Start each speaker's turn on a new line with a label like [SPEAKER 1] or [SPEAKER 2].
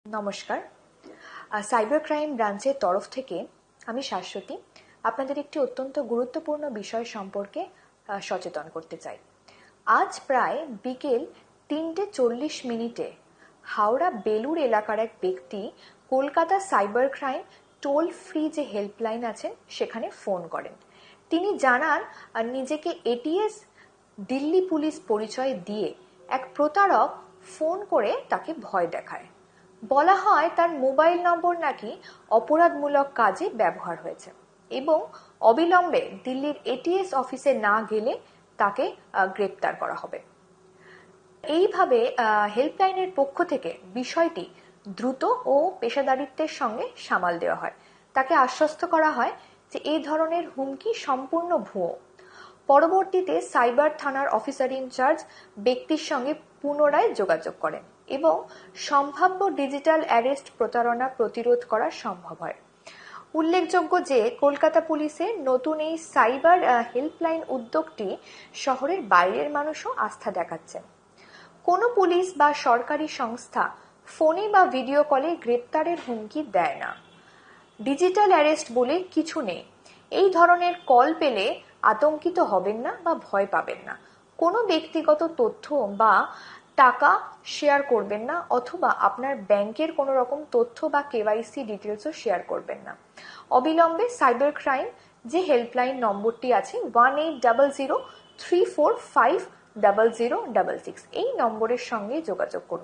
[SPEAKER 1] নমস্কার। Cyber crime ব্রাঞ্চের তরফ থেকে আমি শাশ্বতী আপনাদের একটি অত্যন্ত গুরুত্বপূর্ণ বিষয় সম্পর্কে সচেতন করতে চাই। আজ প্রায় বিকেল 3:40 হাওড়া বেলুর এলাকার এক ব্যক্তি Kolkata cyber crime toll free যে হেল্পলাইন আছেন সেখানে ফোন করেন। তিনি জানান নিজেকে এটিএস দিল্লি পুলিশ পরিচয় দিয়ে এক প্রতারক ফোন করে তাকে ভয় দেখায়। বলা হয় তার মোবাইল নম্বর নাকি অপরাধমূলক কাজে ব্যবহার হয়েছে এবং অবিলম্বে দিল্লির এটিএস অফিসে না গেলে তাকে গ্রেপ্তার করা হবে। এইভাবে হেল্পলাইনের পক্ষ থেকে বিষয়টি দ্রুত ও পেশাদারিত্বের সঙ্গে সামাল দেওয়া হয়। তাকে আশ্বস্ত করা হয় যে এই ধরনের হুমকি সম্পূর্ণ ভুয়ো। পরবর্তীতে সাইবার থানার অফিসার ইনচার্জ ব্যক্তির সঙ্গে পুনরায় যোগাযোগ করেন এবং সম্ভাব্য ডিজিটাল অ্যারেস্ট প্রতারণা প্রতিরোধ করা সম্ভব হয়। উল্লেখযোগ্য যে কলকাতা পুলিশের নতুন এই সাইবার হেল্পলাইন উদ্যোগটি শহরের বাইরের মানুষও আস্থা দেখাচ্ছেন। কোনো পুলিশ বা সরকারি সংস্থা ফোনে বা ভিডিও কলে গ্রেপ্তারের হুমকি দেয় না। ডিজিটাল অ্যারেস্ট বলে কিছু নেই। এই ধরনের কল পেলে আতঙ্কিত হবেন না বা ভয় পাবেন না। কোনো ব্যক্তিগত তথ্য বা টাকা শেয়ার করবেন না অথবা আপনার ব্যাংকের কোনো রকম তথ্য বা কেওয়াইসি ডিটেলসও শেয়ার করবেন না। অবিলম্বে সাইবার ক্রাইম যে হেল্পলাইন নম্বরটি আছে 180034500066 এই নম্বরের সঙ্গে যোগাযোগ করুন।